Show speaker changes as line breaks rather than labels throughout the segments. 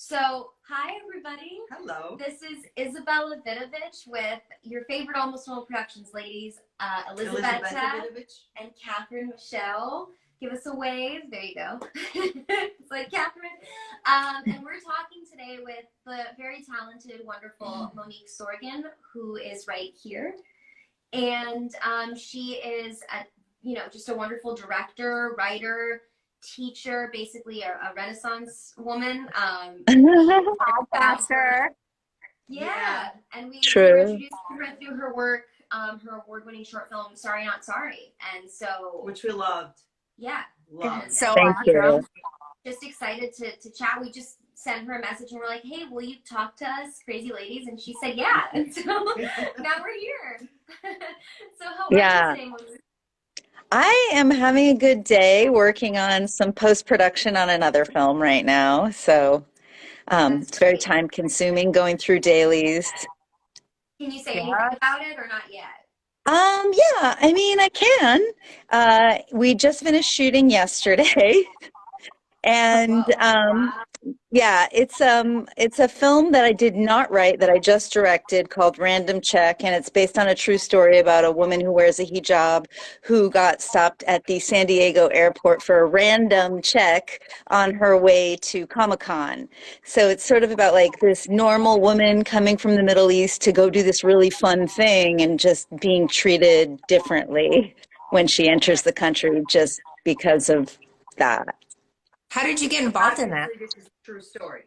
Hi everybody.
Hello.
This is Isabella Vidovich with your favorite Almost Normal Productions ladies,
Elizabeth
Elizabetta
Davidovich.
and Catherine Michelle. Give us a wave. There you go. It's like Catherine. And we're talking today with the very talented, wonderful Monique Sorgen, who is right here. And she is just a wonderful director, writer, teacher, basically a Renaissance woman.
Faster.
Yeah. And we were
True.
introduced to her through her work, her award-winning short film, Sorry Not Sorry. And so,
Which we loved.
yeah.
Loved.
So
Thank
awesome.
Just excited to chat. We just sent her a message and we're like, hey, will you talk to us, crazy ladies? And she said, yeah. And so now we're here. So how are you today, Monique?
I am having a good day working on some post-production on another film right now. So
That's
it's very
great.
time consuming going through dailies.
Can you say anything about it or not yet?
Yeah, I mean, I can. We just finished shooting yesterday. And
Whoa. Wow.
yeah, it's a film that I did not write that I just directed called Random Check, and it's based on a true story about a woman who wears a hijab who got stopped at the San Diego airport for a random check on her way to Comic-Con. So it's sort of about like this normal woman coming from the Middle East to go do this really fun thing and just being treated differently when she enters the country just because of that.
How did you get involved in that?
Obviously, this is a true story.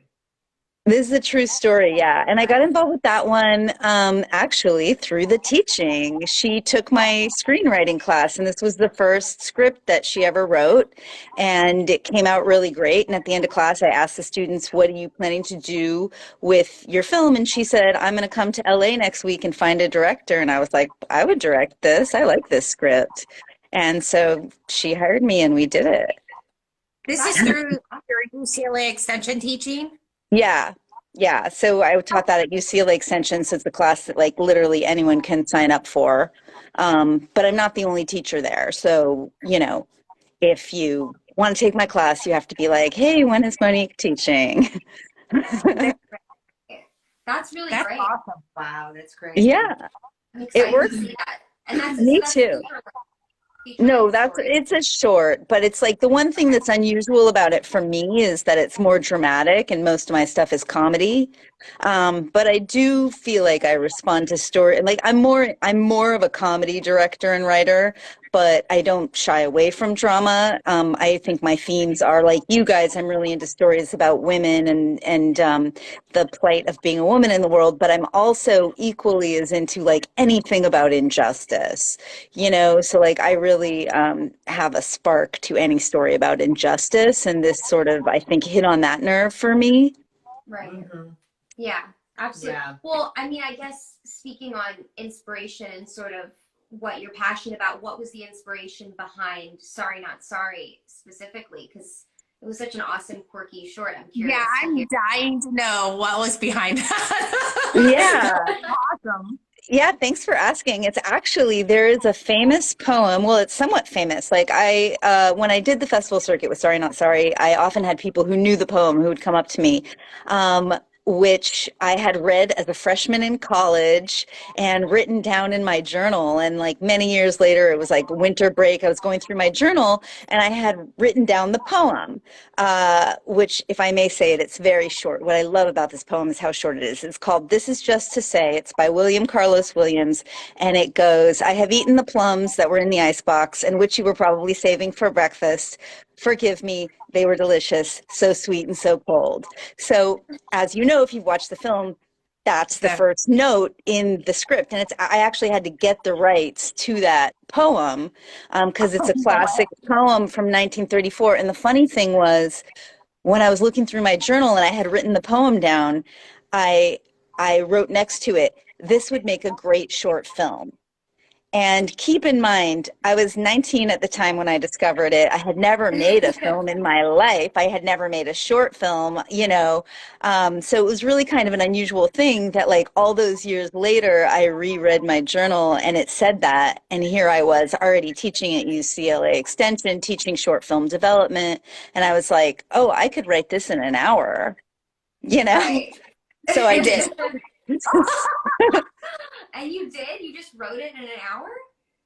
This is a true story, yeah. And I got involved with that one actually through the teaching. She took my screenwriting class, and this was the first script that she ever wrote. And it came out really great. And at the end of class, I asked the students, what are you planning to do with your film? And she said, I'm going to come to LA next week and find a director. And I was like, I would direct this. I like this script. And so she hired me, and we did it.
This is through your UCLA extension teaching?
Yeah. Yeah. So I taught that at UCLA Extension. So it's a class that like literally anyone can sign up for. But I'm not the only teacher there. So, if you want to take my class, you have to be like, hey, when is Monique teaching?
That's really
That's
great.
awesome.
Wow, that's great.
Yeah,
I'm
it
excited
works.
to see that. And that's
Me
that's
too. No,
feature-length story.
it's a short, but it's like the one thing that's unusual about it for me is that it's more dramatic and most of my stuff is comedy. But I do feel like I respond to story, like I'm more of a comedy director and writer, but I don't shy away from drama. I think my themes are like you guys, I'm really into stories about women and the plight of being a woman in the world, but I'm also equally as into like anything about injustice. So like I really have a spark to any story about injustice, and this sort of I think hit on that nerve for me.
Right.
Mm-hmm.
Yeah, absolutely.
Yeah.
Well, I mean, I guess speaking on inspiration and sort of what you're passionate about, what was the inspiration behind Sorry Not Sorry specifically? Because it was such an awesome, quirky short. I'm curious.
Yeah,
to
I'm
hear.
dying to know what was behind that.
Yeah.
Awesome.
Yeah, thanks for asking. It's actually, there is a famous poem. Well, it's somewhat famous. Like when I did the festival circuit with Sorry Not Sorry, I often had people who knew the poem who would come up to me, which I had read as a freshman in college and written down in my journal. And like many years later, it was like winter break. I was going through my journal and I had written down the poem, which, if I may say it, it's very short. What I love about this poem is how short it is. It's called This Is Just to Say. It's by William Carlos Williams. And it goes, I have eaten the plums that were in the icebox and which you were probably saving for breakfast. Forgive me, they were delicious, so sweet and so cold. So, as you know, if you've watched the film, that's the
Yeah.
first note in the script. And I actually had to get the rights to that poem because it's a classic poem from 1934. And the funny thing was, when I was looking through my journal and I had written the poem down, I I wrote next to it, this would make a great short film. And keep in mind, I was 19 at the time when I discovered it. I had never made a film in my life. I had never made a short film. So it was really kind of an unusual thing that, like, all those years later, I reread my journal and it said that. And here I was already teaching at UCLA Extension, teaching short film development. And I was like, oh, I could write this in an hour. you know?
Right.
So I did.
And you did? You just wrote it in an hour?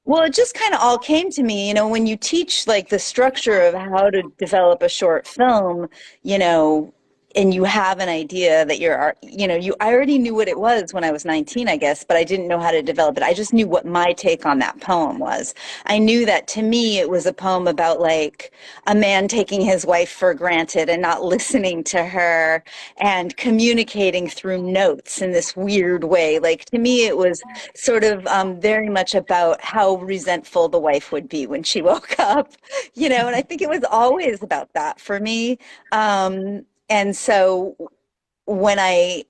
Well, it just kind of all came to me, when you teach like the structure of how to develop a short film, you know, and you have an idea that I already knew what it was when I was 19, I guess, but I didn't know how to develop it. I just knew what my take on that poem was. I knew that to me, it was a poem about like a man taking his wife for granted and not listening to her and communicating through notes in this weird way. Like to me, it was sort of very much about how resentful the wife would be when she woke up, and I think it was always about that for me. And so when I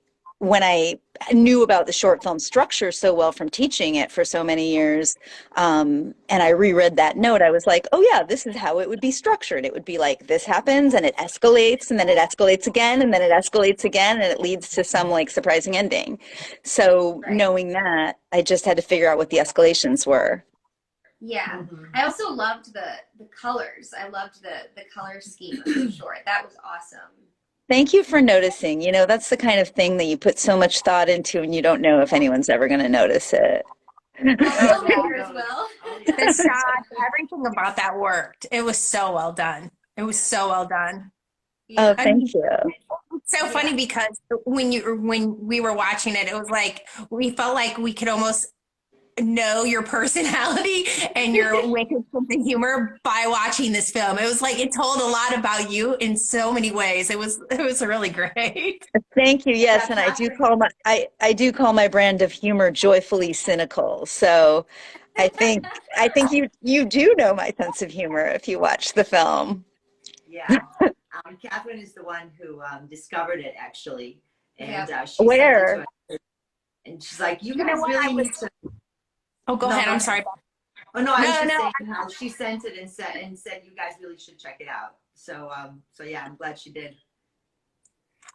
knew about the short film structure so well from teaching it for so many years, and I reread that note, I was like, oh yeah, this is how it would be structured. It would be like this happens and it escalates and then it escalates again and then it escalates again and it leads to some like surprising ending. So
Right.
knowing that, I just had to figure out what the escalations were.
Yeah. I also loved the colors. I loved the color scheme of the short. That was awesome.
Thank you for noticing. That's the kind of thing that you put so much thought into and you don't know if anyone's ever going to notice it.
Well,
Oh, yeah,
filmmakers
no.
will.
Oh, yeah.
The shot, everything about that worked. It was so well done. It was so well done.
Oh,
Yeah.
I mean,
thank you.
it's so funny because when we were watching it, it was like we felt like we could almost know your personality and your wicked sense of humor by watching this film. It was like it told a lot about you in so many ways. It was really great.
Thank you. Yes,
Yeah,
and
Catherine.
I do call my brand of humor joyfully cynical. So I think you do know my sense of humor if you watch the film.
Yeah. Catherine is the one who discovered it actually. And she sent it to
Where?
us. And she's like, you
You know
guys
what?
really need to.
Oh, go
No,
ahead.
go
I'm
ahead.
sorry.
Oh no, I was
No,
just
no.
saying how she sent it and said you guys really should check it out. So yeah, I'm glad she did.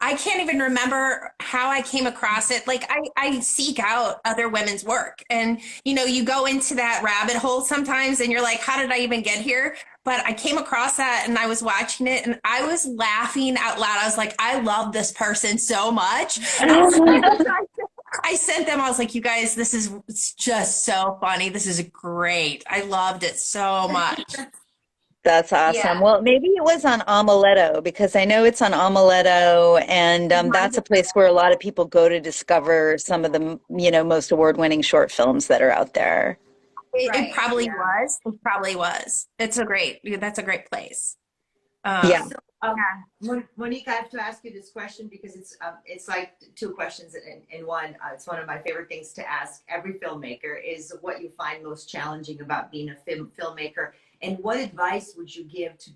I can't even remember how I came across it. Like I seek out other women's work and you go into that rabbit hole sometimes and you're like, how did I even get here? But I came across that and I was watching it and I was laughing out loud. I was like, I love this person so much. I sent them, I was like, you guys, it's just so funny. This is great. I loved it so much.
That's awesome.
Yeah.
Well, maybe it was on Omeletto because I know it's on Omeletto, and that's a place where a lot of people go to discover some of the, most award-winning short films that are out there.
It
Right.
probably
Yeah.
was. It probably was. That's a great place.
Yeah.
So, Monique, I have to ask you this question because it's like two questions in one. It's one of my favorite things to ask every filmmaker is what you find most challenging about being a filmmaker, and what advice would you give to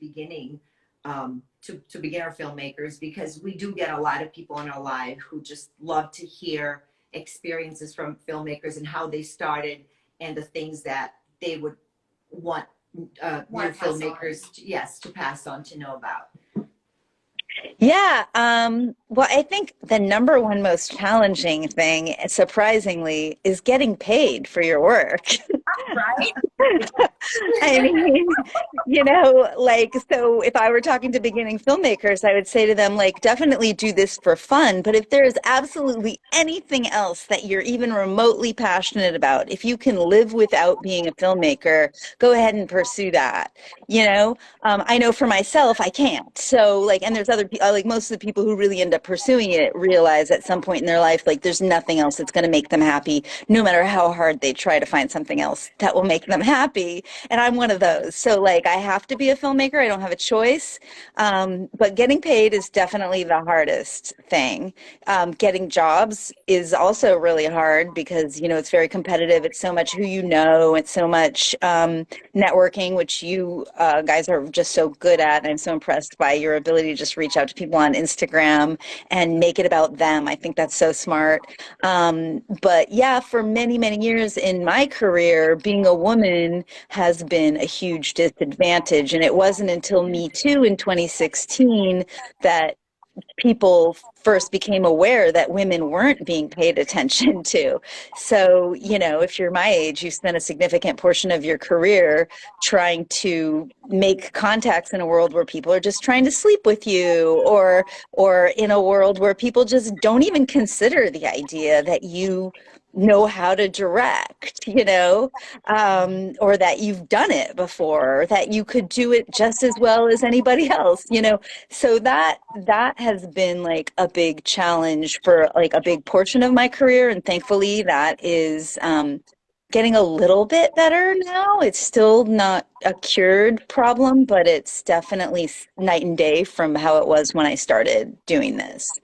to beginner filmmakers, because we do get a lot of people in our life who just love to hear experiences from filmmakers and how they started and the things that they would want new filmmakers to pass on, to know about.
Yeah. Well, I think the number one most challenging thing, surprisingly, is getting paid for your work.
Right?
I mean, so if I were talking to beginning filmmakers, I would say to them, like, definitely do this for fun. But if there is absolutely anything else that you're even remotely passionate about, if you can live without being a filmmaker, go ahead and pursue that. I know for myself, I can't. So, and there's other people, like most of the people who really end up pursuing it realize at some point in their life, like, there's nothing else that's going to make them happy, no matter how hard they try to find something else that will make them happy. And I'm one of those. So, I have to be a filmmaker. I don't have a choice. But getting paid is definitely the hardest thing. Getting jobs is also really hard because, it's very competitive. It's so much who you know. It's so much networking, which you guys are just so good at. And I'm so impressed by your ability to just reach out to people on Instagram and make it about them. I think that's so smart. But yeah, for many, many years in my career, being a woman has been a huge disadvantage. And it wasn't until Me Too in 2016 that people first became aware that women weren't being paid attention to. So, you know, if you're my age, you spent a significant portion of your career trying to make contacts in a world where people are just trying to sleep with you, or in a world where people just don't even consider the idea that you know how to direct, you know, or that you've done it before, or that you could do it just as well as anybody else, you know. So that has been like a big challenge for like a big portion of my career, and thankfully that is getting a little bit better now. It's still not a cured problem, but it's definitely night and day from how it was when I started doing this.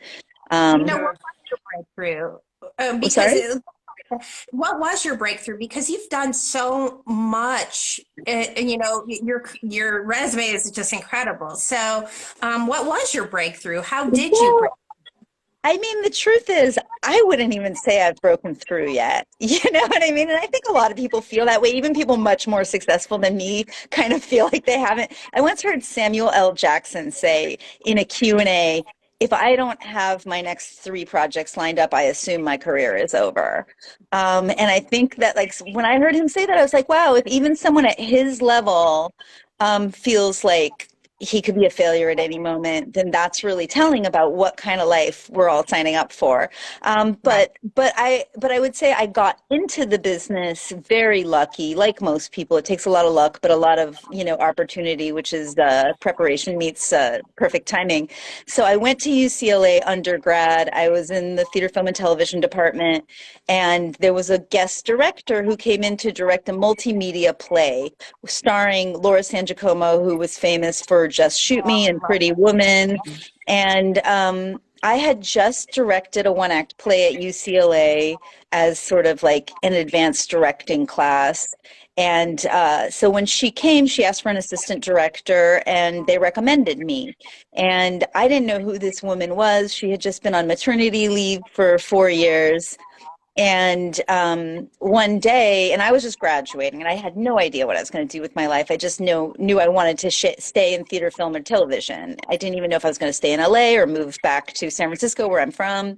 You know,
Um,
what was your breakthrough?
Sorry?
What was your breakthrough? Because you've done so much, and you know your resume is just incredible. So, what was your breakthrough? How did you break?
Well, I mean, the truth is, I wouldn't even say I've broken through yet. You know what I mean? And I think a lot of people feel that way. Even people much more successful than me kind of feel like they haven't. I once heard Samuel L. Jackson say in a Q&A, if I don't have my next 3 projects lined up, I assume my career is over. And I think that, like, when I heard him say that, I was like, wow, if even someone at his level feels like he could be a failure at any moment, then that's really telling about what kind of life we're all signing up for.
Right.
But I would say I got into the business very lucky. Like most people, it takes a lot of luck, but a lot of, you know, opportunity, which is preparation meets perfect timing. So I went to UCLA undergrad. I was in the theater, film, and television department, and there was a guest director who came in to direct a multimedia play starring Laura San Giacomo, who was famous for Just Shoot Me and Pretty Woman. And I had just directed a 1-act play at UCLA as sort of like an advanced directing class. And so when she came, she asked for an assistant director, and they recommended me. And I didn't know who this woman was. She had just been on maternity leave for 4 years. And one day, and I was just graduating, and I had no idea what I was going to do with my life. I just knew I wanted to stay in theater, film, or television. I didn't even know if I was going to stay in LA or move back to San Francisco, where I'm from.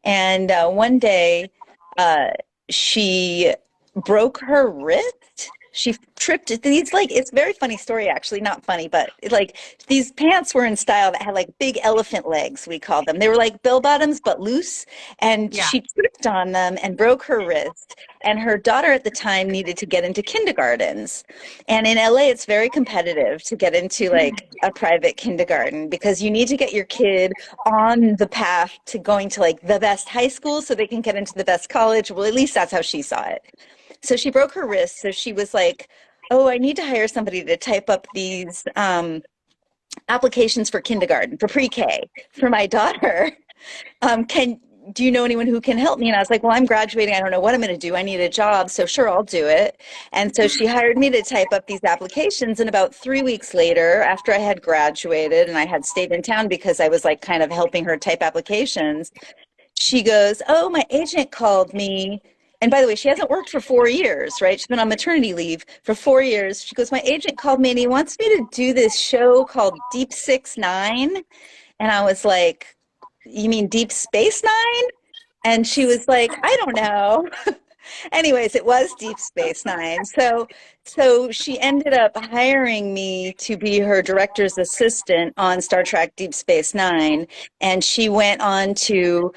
And one day, uh, she broke her wrist. She tripped these, like, it's a very funny story, actually, not funny, but like these pants were in style that had like big elephant legs, we called them. They were like bell bottoms, but loose. And
Yeah.
she tripped on them and broke her wrist. And her daughter at the time needed to get into kindergartens. And in LA, it's very competitive to get into like a private kindergarten, because you need to get your kid on the path to going to like the best high school so they can get into the best college. Well, at least that's how she saw it. So she broke her wrist. So she was like, oh, I need to hire somebody to type up these applications for kindergarten, for pre-K, for my daughter. Do you know anyone who can help me? And I was like, well, I'm graduating. I don't know what I'm going to do. I need a job. So sure, I'll do it. And so she hired me to type up these applications. And about 3 weeks later, after I had graduated and I had stayed in town because I was like kind of helping her type applications, she goes, oh, my agent called me. And by the way, she hasn't worked for 4 years, right? She's been on maternity leave for 4 years. She goes, my agent called me and he wants me to do this show called Deep 6 9. And I was like, you mean Deep Space Nine? And she was like, I don't know. Anyways, it was Deep Space Nine. So she ended up hiring me to be her director's assistant on Star Trek Deep Space Nine. And she went on to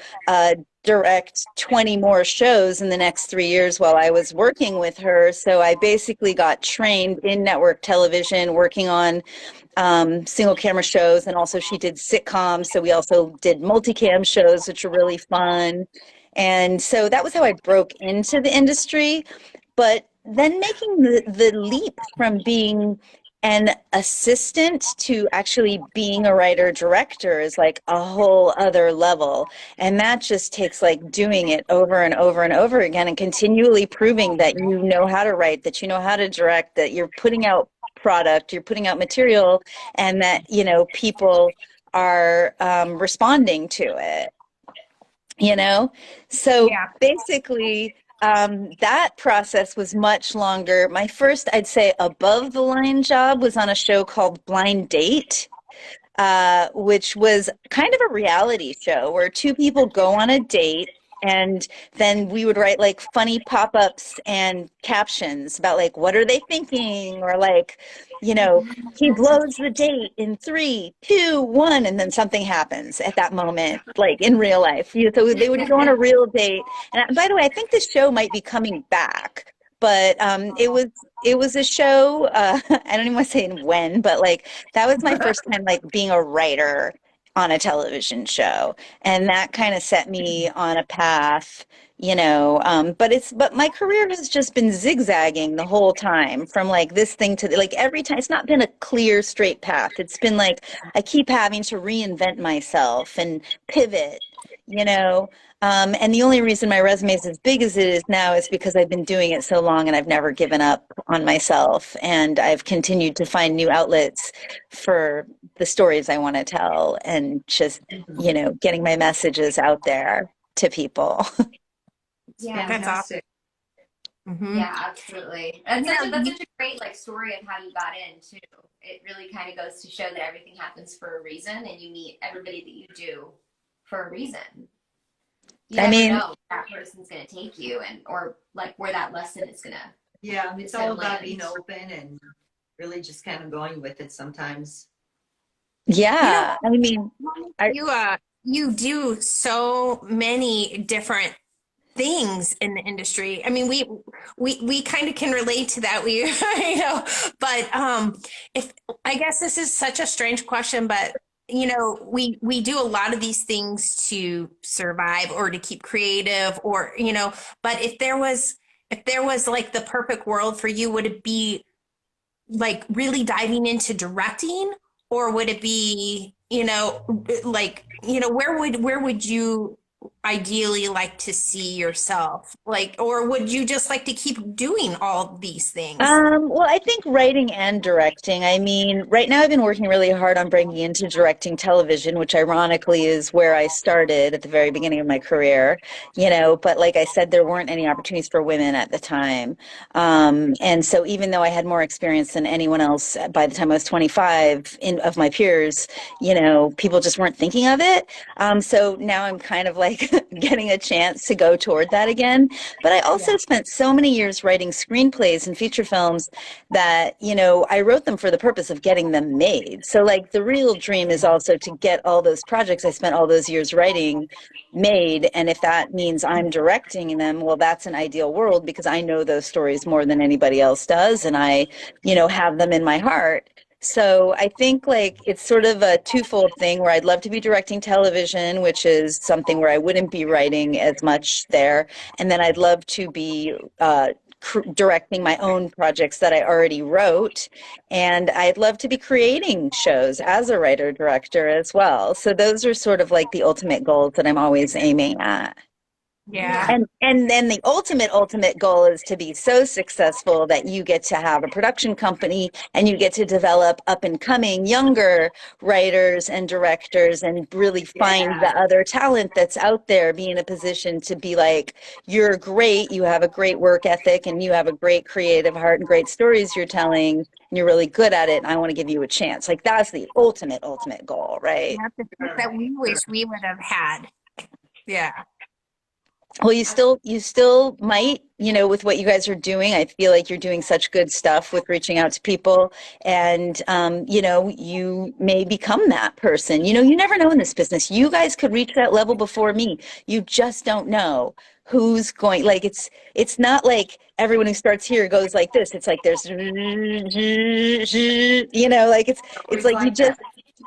direct 20 more shows in the next 3 years while I was working with her. So I basically got trained in network television, working on single camera shows, and also she did sitcoms. So we also did multicam shows, which were really fun. And so that was how I broke into the industry. But then making the leap from being an assistant to actually being a writer director is like a whole other level. And that just takes like doing it over and over and over again and continually proving that you know how to write, that you know how to direct, that you're putting out product, you're putting out material, and that, you know, people are responding to it, you know? So
Yeah.
basically, that process was much longer. My first, I'd say, above the line job was on a show called Blind Date. which was kind of a reality show where two people go on a date. And then we would write like funny pop-ups and captions about like, what are they thinking? Or like, you know, he blows the date in 3, 2, 1, and then something happens at that moment, like in real life. So they would go on a real date. And by the way, I think this show might be coming back, but it was a show. I don't even want to say when, but like that was my first time like being a writer on a television show, and that kind of set me on a path. But my career has just been zigzagging the whole time from like this thing to like every time. It's not been a clear straight path. It's been like I keep having to reinvent myself and pivot, you know. And the only reason my resume is as big as it is now is because I've been doing it so long and I've never given up on myself. And I've continued to find new outlets for the stories I want to tell and just, getting my messages out there to people.
Yeah.
That's awesome.
Fantastic.
Mhm.
Yeah, absolutely. And
Yeah.
that's such a great like story of how you got in too. It really kind of goes to show that everything happens for a reason, and you meet everybody that you do for a reason. You
I
never
mean,
know where that person's gonna take you, and or like where that lesson is gonna.
Yeah, it's
It's
all
gonna
about
land.
being open and really just kind of going with it sometimes.
yeah, I mean, I,
You do so many different things in the industry. I mean, we kind of can relate to that. We but if I guess this is such a strange question, but we do a lot of these things to survive or to keep creative or but if there was like the perfect world for you, would it be like really diving into directing, or would it be like where would you ideally like to see yourself, like, or would you just like to keep doing all these things?
well, I think writing and directing. I mean, right now I've been working really hard on breaking into directing television, which ironically is where I started at the very beginning of my career, but like I said, there weren't any opportunities for women at the time. And so even though I had more experience than anyone else by the time I was 25 of my peers, people just weren't thinking of it. So now I'm kind of like getting a chance to go toward that again. But I also spent so many years writing screenplays and feature films that, I wrote them for the purpose of getting them made. So, like, the real dream is also to get all those projects I spent all those years writing made. And if that means I'm directing them, well, that's an ideal world because I know those stories more than anybody else does. And I, have them in my heart. So I think like it's sort of a twofold thing where I'd love to be directing television, which is something where I wouldn't be writing as much there. And then I'd love to be directing my own projects that I already wrote. And I'd love to be creating shows as a writer director as well. So those are sort of like the ultimate goals that I'm always aiming at.
Yeah.
And then the ultimate goal is to be so successful that you get to have a production company and you get to develop up and coming younger writers and directors and really find the
Yeah.
other talent that's out there, be in a position to be like, you're great, you have a great work ethic and you have a great creative heart and great stories you're telling and you're really good at it and I want to give you a chance. Like that's the ultimate goal, right?
That's the things that we wish we would have had. Yeah.
Well, you still might, with what you guys are doing. I feel like you're doing such good stuff with reaching out to people and, you may become that person. You never know in this business. You guys could reach that level before me. You just don't know who's going, like, it's not like everyone who starts here goes like this. It's like there's, like it's
Always
like
like that.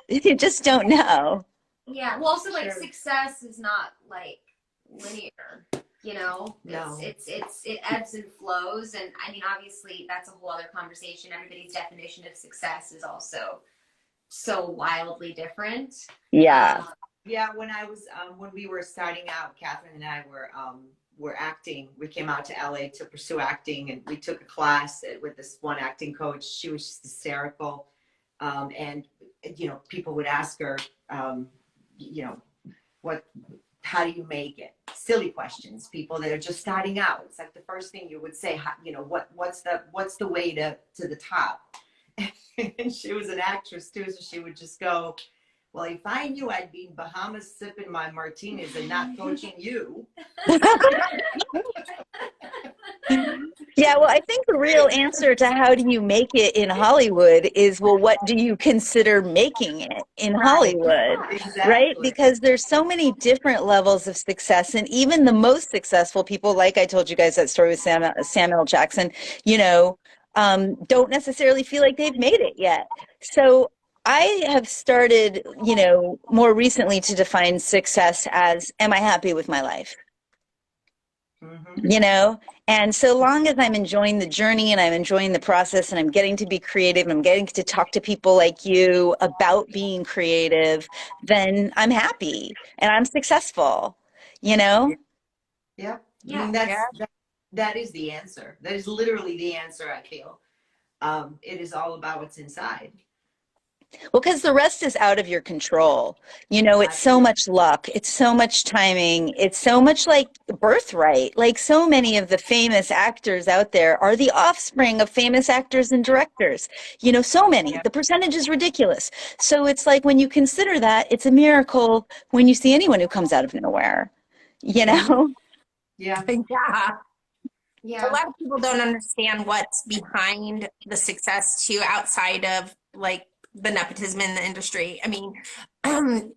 you just don't know.
Yeah. Well, also like
Sure.
success is not like linear.
No.
It ebbs and flows, and I mean, obviously, that's a whole other conversation. Everybody's definition of success is also so wildly different.
Yeah.
Yeah, when we were starting out, Catherine and I were acting. We came out to LA to pursue acting, and we took a class with this one acting coach. She was just hysterical, and people would ask her, what, how do you make it? Silly questions. People that are just starting out. It's like the first thing you would say, what's the way to the top? And she was an actress too, so she would just go, Well, if I knew I'd be in Bahamas sipping my martinis and not coaching you.
Yeah, well, I think the real answer to how do you make it in Hollywood is, well, what do you consider making it in
Right.
Hollywood, right?
Exactly.
Because there's so many different levels of success, and even the most successful people, like I told you guys that story with Samuel Jackson, don't necessarily feel like they've made it yet. So I have started, more recently to define success as, am I happy with my life?
Mm-hmm.
And so long as I'm enjoying the journey and I'm enjoying the process and I'm getting to be creative and I'm getting to talk to people like you about being creative, then I'm happy and I'm successful, you know?
Yeah. I
Yeah.
mean, that is the answer. That is literally the answer, I feel. It is all about what's inside.
Well, because the rest is out of your control. It's so much luck. It's so much timing. It's so much like birthright. Like so many of the famous actors out there are the offspring of famous actors and directors. So many. The percentage is ridiculous. So it's like when you consider that, it's a miracle when you see anyone who comes out of nowhere, you know?
Yeah.
Yeah. A
Yeah.
lot of people don't understand what's behind the success too, outside of like the nepotism in the industry. I mean,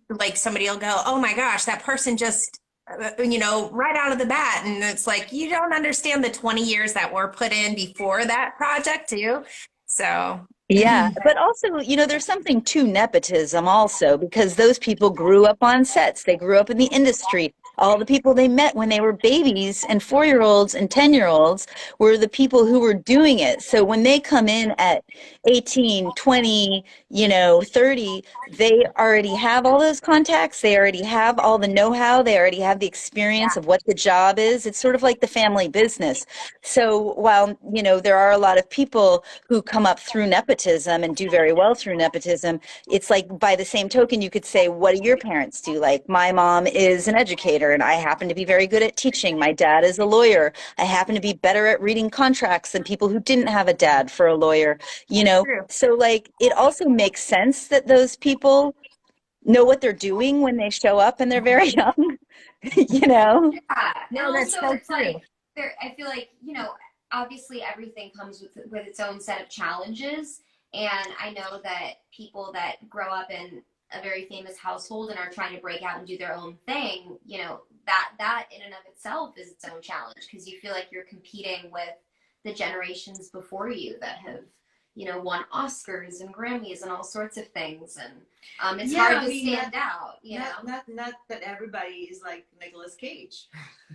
like somebody will go, "Oh my gosh, that person just, right out of the bat," and it's like you don't understand the 20 years that were put in before that project too. So,
Yeah, but also, there's something to nepotism also because those people grew up on sets. They grew up in the industry. All the people they met when they were babies and 4-year-olds and 10-year-olds were the people who were doing it. So when they come in at 18, 20, 30, they already have all those contacts. They already have all the know-how. They already have the experience of what the job is. It's sort of like the family business. So while, there are a lot of people who come up through nepotism and do very well through nepotism, it's like by the same token, you could say, what do your parents do? Like my mom is an educator and I happen to be very good at teaching. My dad is a lawyer. I happen to be better at reading contracts than people who didn't have a dad for a lawyer,
true.
So like it also makes sense that those people know what they're doing when they show up and they're very young, you know?
Yeah. And
No, that's
also
so
it's like
true.
I feel like, obviously everything comes with its own set of challenges. And I know that people that grow up in a very famous household and are trying to break out and do their own thing, that in and of itself is its own challenge because you feel like you're competing with the generations before you that have, won Oscars and Grammys and all sorts of things. And it's hard to stand out,
Not that everybody is like Nicolas Cage.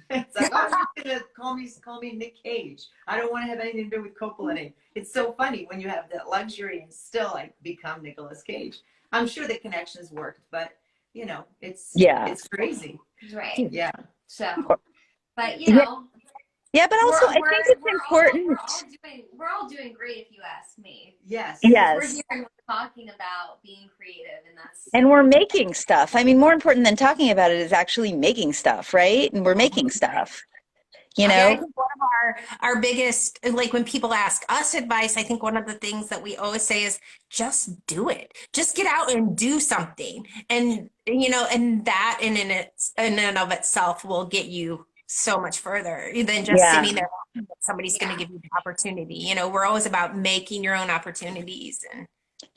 It's like, oh, you're gonna call me Nick Cage. I don't want to have anything to do with Coppola name. It's so funny when you have that luxury and still like become Nicolas Cage. I'm sure the connections worked, but it's crazy.
Right.
Yeah.
So, but
Yeah, but also I think it's important.
We're all doing great if you ask me.
Yes.
Yes.
We're here and we're talking about being creative,
And we're making stuff. I mean, more important than talking about it is actually making stuff, right? And we're making stuff.
Yeah, I think one of our biggest, like when people ask us advice, I think one of the things that we always say is just do it. Just get out and do something. And, and that in and of itself will get you so much further than just sitting there. Somebody's going to give you the opportunity. We're always about making your own opportunities.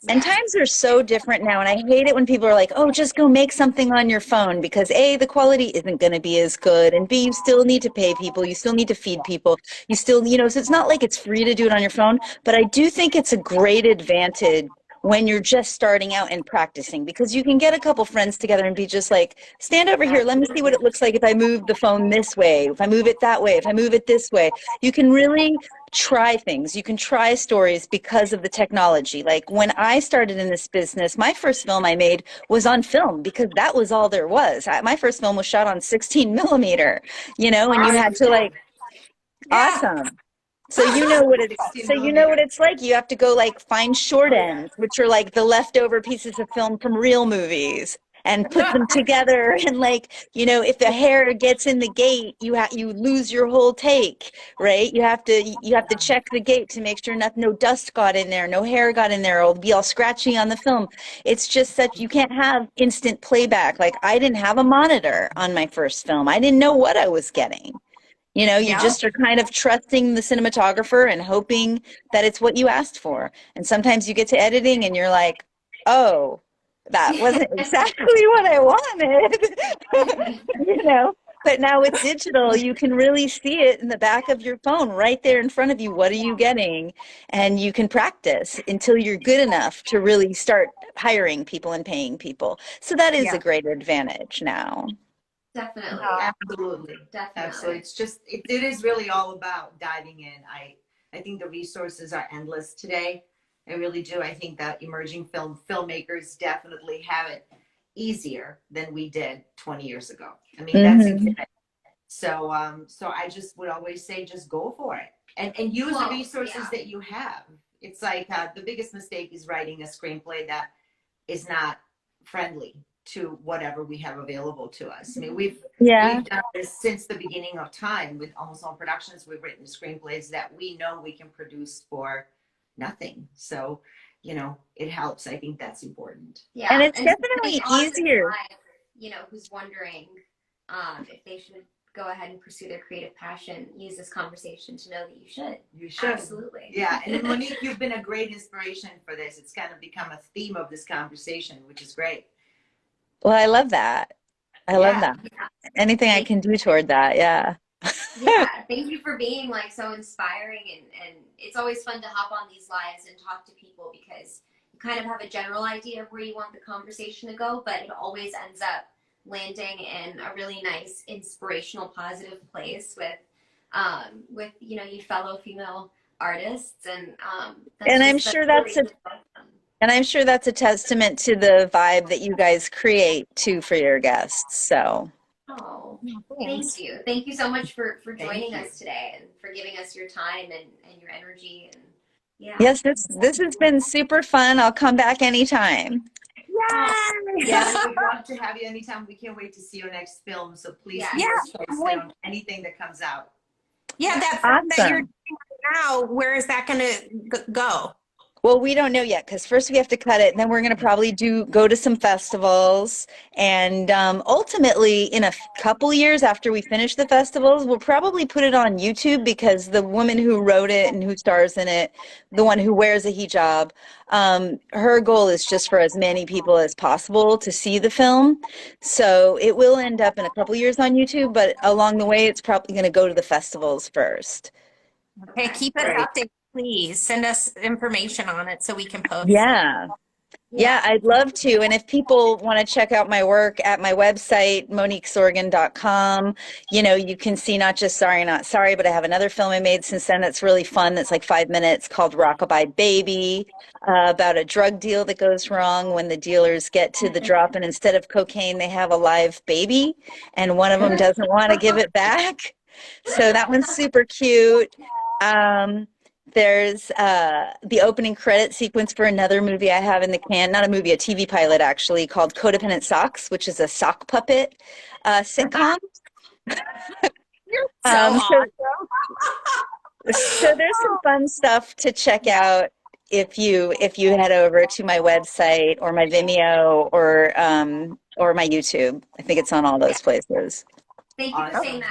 And times are so different now. And I hate it when people are like, oh, just go make something on your phone because A, the quality isn't going to be as good. And B, you still need to pay people. You still need to feed people. You still, so it's not like it's free to do it on your phone. But I do think it's a great advantage when you're just starting out and practicing because you can get a couple friends together and be just like, stand over here. Let me see what it looks like if I move the phone this way, if I move it that way, if I move it this way. You can really try things. You can try stories because of the technology. Like when I started in this business, my first film I made was on film because that was all there was. My first film was shot on 16 millimeter, and you had to awesome. So you know what it's like. You have to go like find short ends, which are like the leftover pieces of film from real movies. and put them together. And like, you know, if the hair gets in the gate, you lose your whole take, right? You have to check the gate to make sure no dust got in there, no hair got in there, or it'll be all scratchy on the film. It's just that you can't have instant playback. Like I didn't have a monitor on my first film. I didn't know what I was getting. You know, you
Yeah.
just are kind of trusting the cinematographer and hoping that it's what you asked for. And sometimes you get to editing and you're like, oh, that wasn't exactly what I wanted. You know, but now with digital, you can really see it in the back of your phone right there in front of you. What are you getting? And you can practice until you're good enough to really start hiring people and paying people. So that is
Yeah.
a great advantage now.
Definitely.
Absolutely.
Definitely.
Absolutely. It's just, it is really all about diving in. I think the resources are endless today. I really do. I think that emerging filmmakers definitely have it easier than we did 20 years ago. I mean, that's a given. So, so I just would always say, just go for it and use the resources that you have. It's like the biggest mistake is writing a screenplay that is not friendly to whatever we have available to us. I mean, we've done this since the beginning of time with almost all productions. We've written screenplays that we know we can produce for nothing. So, you know, it helps. I think that's important.
Yeah,
And it's
and
definitely easier.
You know, who's wondering if they should go ahead and pursue their creative passion, use this conversation to know that you should.
You should.
Absolutely.
Yeah, and Monique, you've been a great inspiration for this. It's kind of become a theme of this conversation, which is great.
Well, I love that. I love that. Anything I can do toward that, yeah.
Yeah, thank you for being like so inspiring, and it's always fun to hop on these lives and talk to people because you kind of have a general idea of where you want the conversation to go, but it always ends up landing in a really nice, inspirational, positive place with you know, you fellow female artists, and
I'm sure that's a testament to the vibe that you guys create too for your guests. So
oh, thank you so much for joining us today and for giving us your time and your energy, and
yes, this has been super fun. I'll come back anytime.
Yeah, we'd love to have you anytime. We can't wait to see your next film. So please keep us posted on anything that comes out.
Yeah, that film that you're doing right now, where is that going to go?
Well, we don't know yet because first we have to cut it, and then we're going to probably go to some festivals, and ultimately, in a couple years after we finish the festivals, we'll probably put it on YouTube because the woman who wrote it and who stars in it, the one who wears a hijab, her goal is just for as many people as possible to see the film. So it will end up in a couple years on YouTube, but along the way, it's probably going to go to the festivals first.
Okay, keep it updated, please. Send us information on it so we can post.
Yeah, I'd love to. And if people want to check out my work at my website, moniquesorgen.com, you know, you can see not just Sorry Not Sorry, but I have another film I made since then that's really fun. That's like 5 minutes called Rockabye Baby, about a drug deal that goes wrong when the dealers get to the drop, and instead of cocaine, they have a live baby, and one of them doesn't want to give it back. So that one's super cute. There's the opening credit sequence for another movie I have in the can, not a movie, a TV pilot actually, called Codependent Socks, which is a sock puppet sitcom.
You're so awesome.
So there's some fun stuff to check out if you head over to my website or my Vimeo or my YouTube. I think it's on all those places.
Thank you for saying that.